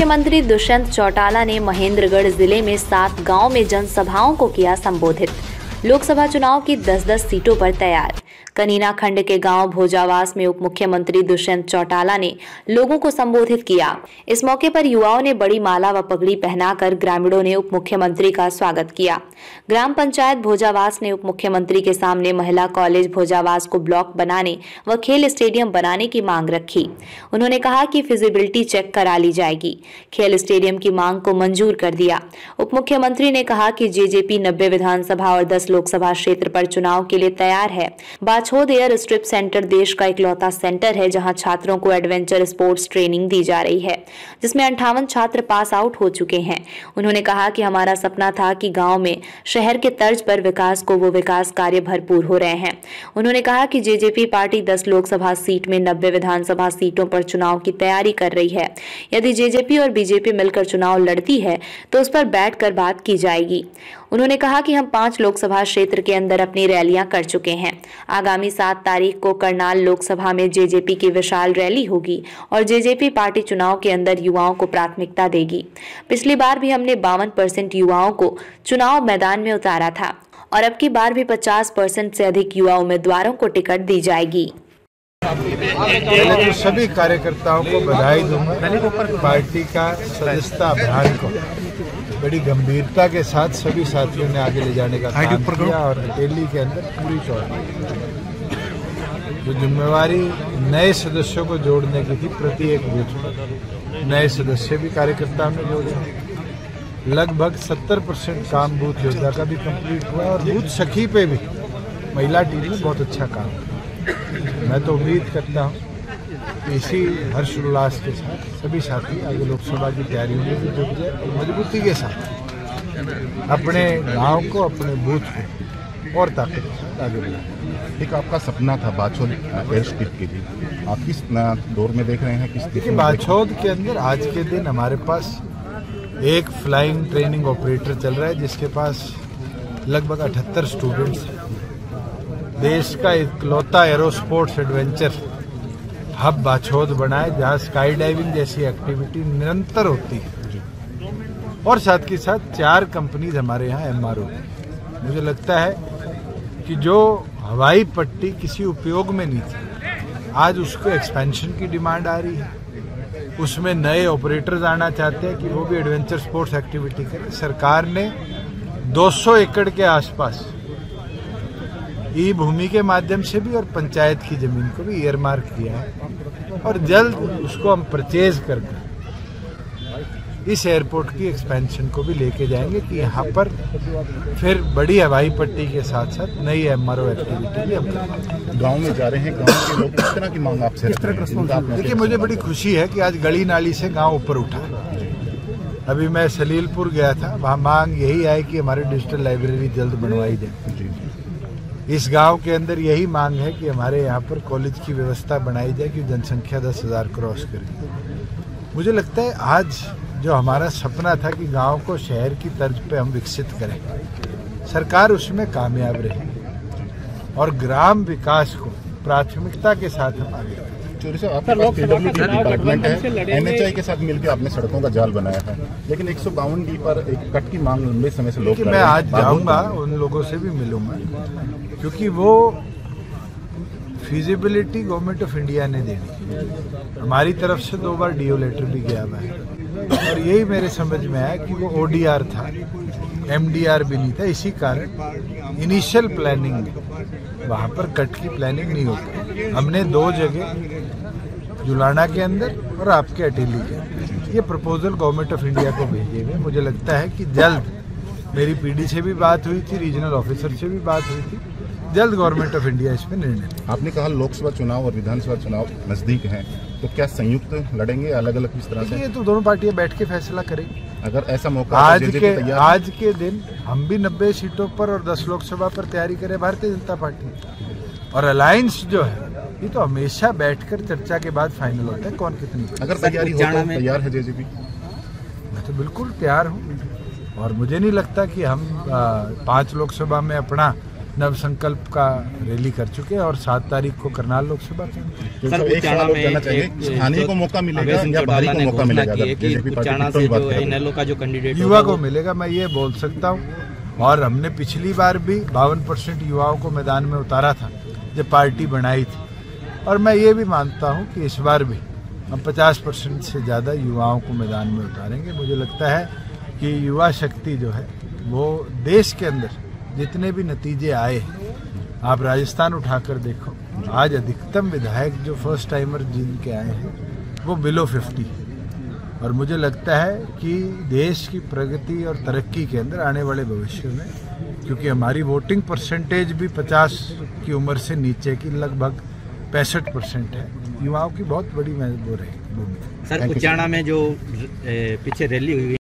मुख्यमंत्री दुष्यंत चौटाला ने महेंद्रगढ़ जिले में 7 गांव में जनसभाओं को किया संबोधित। लोकसभा चुनाव की 10-10 सीटों पर तैयार। कनीना खंड के गांव भोजावास में उप मुख्यमंत्री दुष्यंत चौटाला ने लोगों को संबोधित किया। इस मौके पर युवाओं ने बड़ी माला व पगड़ी पहनाकर ग्रामीणों ने उप मुख्यमंत्री का स्वागत किया। ग्राम पंचायत भोजावास ने उप मुख्यमंत्री के सामने महिला कॉलेज भोजावास को ब्लॉक बनाने व खेल स्टेडियम बनाने की मांग रखी। उन्होंने कहा कि फिजिबिलिटी चेक करा ली जाएगी। खेल स्टेडियम की मांग को मंजूर कर दिया। उप मुख्यमंत्री ने कहा कि जेजेपी 90 विधानसभा और 10 लोकसभा क्षेत्र पर चुनाव के लिए तैयार है। बाछोद एयर स्ट्रिप सेंटर देश का इकलौता सेंटर है जहां छात्रों को एडवेंचर स्पोर्ट्स ट्रेनिंग दी जा रही है, जिसमें 58 छात्र पास आउट हो चुके हैं। उन्होंने कहा कि हमारा सपना था कि गांव में शहर के तर्ज पर विकास को वो विकास कार्य भरपूर हो रहे हैं। उन्होंने कहा कि जेजेपी पार्टी 10 लोकसभा सीट में 90 विधानसभा सीटों पर चुनाव की तैयारी कर रही है। यदि जेजेपी और बीजेपी मिलकर चुनाव लड़ती है तो उस पर बैठकर बात की जाएगी। उन्होंने कहा कि हम 5 लोकसभा क्षेत्र के अंदर अपनी रैलियां कर चुके हैं। आगामी 7 तारीख को करनाल लोकसभा में जेजेपी की विशाल रैली होगी और जेजेपी पार्टी चुनाव के अंदर युवाओं को प्राथमिकता देगी। पिछली बार भी हमने 52% युवाओं को चुनाव मैदान में उतारा था और अब की बार भी 50% से अधिक युवा उम्मीदवारों को टिकट दी जाएगी। तो सभी कार्यकर्ताओं को बधाई दूंगा। पार्टी का सदस्यता अभियान को बड़ी गंभीरता के साथ सभी साथियों ने आगे ले जाने का काम किया और दिल्ली के अंदर पूरी चौड़ी जो जिम्मेवारी नए सदस्यों को जोड़ने की थी, प्रति एक बूथ पर नए सदस्य भी कार्यकर्ताओं ने जोड़े। लगभग 70% काम बूथ योद्धा का भी कंप्लीट हुआ और बूथ सखी पे भी महिला टीम ने बहुत अच्छा काम किया। मैं तो उम्मीद करता हूँ कि इसी हर्षोल्लास के साथ सभी साथी आगे लोकसभा की तैयारियों में भी जुट जाए और मजबूती के साथ अपने गांव को, अपने बूथ को और ताकत के साथ आगे बढ़ाएं। एक आपका सपना था बाछोद एयर स्ट्रिप के लिए, आप किस दौर में देख रहे हैं? देखिए, बाछोद के अंदर आज के दिन हमारे पास एक फ्लाइंग ट्रेनिंग ऑपरेटर चल रहा है जिसके पास लगभग 78 स्टूडेंट्स हैं। देश का इकलौता एरोस्पोर्ट्स एडवेंचर हब बाछोद बना है जहाँ स्काई डाइविंग जैसी एक्टिविटी निरंतर होती है और साथ के साथ 4 कंपनीज हमारे यहाँ एमआरओ। मुझे लगता है कि जो हवाई पट्टी किसी उपयोग में नहीं थी, आज उसको एक्सपेंशन की डिमांड आ रही है। उसमें नए ऑपरेटर्स आना चाहते हैं कि वो भी एडवेंचर स्पोर्ट्स एक्टिविटी करें। सरकार ने 200 एकड़ के आसपास ई भूमि के माध्यम से भी और पंचायत की जमीन को भी ईयरमार्क किया है और जल्द उसको हम परचेज करके इस एयरपोर्ट की एक्सपेंशन को भी लेके जाएंगे कि यहाँ पर फिर बड़ी हवाई पट्टी के साथ साथ नई एमआरओ एक्टिविटी भी हम करेंगे। गाँव में जा रहे हैं, गाँव के लोग किस तरह की मांग आपसे देखिए, मुझे बड़ी खुशी है कि आज गली नाली से गाँव ऊपर उठा। अभी मैं सलीलपुर गया था, वहाँ मांग यही आई कि हमारी डिजिटल लाइब्रेरी जल्द बनवाई जाए। इस गांव के अंदर यही मांग है कि हमारे यहाँ पर कॉलेज की व्यवस्था बनाई जाए कि जनसंख्या 10,000 क्रॉस करे। मुझे लगता है आज जो हमारा सपना था कि गांव को शहर की तर्ज पे हम विकसित करें, सरकार उसमें कामयाब रही और ग्राम विकास को प्राथमिकता के साथ हम आगे बढ़े। चोरी से आपके पास पीडब्ल्यूडी डिपार्टमेंट है, एनएचआई के साथ मिलकर आपने सड़कों का जाल बनाया है, लेकिन 152D पर एक कट की मांग लंबे समय से लोग मैं आज जाऊंगा, उन लोगों से भी मिलूंगा, क्योंकि वो फिजिबिलिटी गवर्नमेंट ऑफ इंडिया ने देनी। हमारी तरफ से 2 बार डीओ लेटर भी गया हुआ है और यही मेरे समझ में आया कि वो ओडीआर था, एमडीआर भी नहीं था। इसी कारण इनिशियल प्लानिंग में वहाँ पर कट की प्लानिंग नहीं होती। हमने 2 जगह जुलाना के अंदर और आपके अटेली के अंदर ये प्रपोजल गवर्नमेंट ऑफ इंडिया को भेजे हुए। मुझे लगता है कि जल्द मेरी पीडी से भी बात हुई थी, रीजनल ऑफिसर से भी बात हुई थी, जल्द गवर्नमेंट ऑफ इंडिया इस पर निर्णय। आपने कहा लोकसभा चुनाव और विधानसभा चुनाव नजदीक हैं, तो क्या संयुक्त लड़ेंगे, अलग अलग किस तरह से? ये तो दोनों पार्टियां बैठ के फैसला करेंगी। अगर ऐसा मौका आज के दिन हम भी 90 सीटों पर और 10 लोकसभा पर तैयारी करें भारतीय जनता पार्टी और अलायंस जो है ये तो हमेशा बैठकर चर्चा के बाद फाइनल होता है कौन कितनी। अगर तैयारी हो तो तैयार है जेजेपी? मैं तो बिल्कुल तैयार हूँ और मुझे नहीं लगता कि हम 5 लोकसभा में अपना नव संकल्प का रैली कर चुके हैं और 7 तारीख को करनाल लोकसभा के सर, एक सवाल और जानना चाहिए, स्थानीय को मौका मिलेगा या बाहरी को मौका मिलेगा? इनेलो का जो कैंडिडेट युवा को मिलेगा, मैं ये बोल सकता हूँ। और हमने पिछली बार भी 52% युवाओं को मैदान में उतारा था जब पार्टी बनाई थी, और मैं ये भी मानता हूँ कि इस बार भी हम 50% से ज़्यादा युवाओं को मैदान में उतारेंगे। मुझे लगता है कि युवा शक्ति जो है वो देश के अंदर जितने भी नतीजे आए, आप राजस्थान उठाकर देखो, आज अधिकतम विधायक जो फर्स्ट टाइमर जिनके आए हैं वो बिलो 50 है। और मुझे लगता है कि देश की प्रगति और तरक्की के अंदर आने वाले भविष्य में, क्योंकि हमारी वोटिंग परसेंटेज भी 50 की उम्र से नीचे की लगभग 65% है, युवाओं की बहुत बड़ी वो रहेगी भूमिका। सर, उचाना में जो पीछे रैली हुई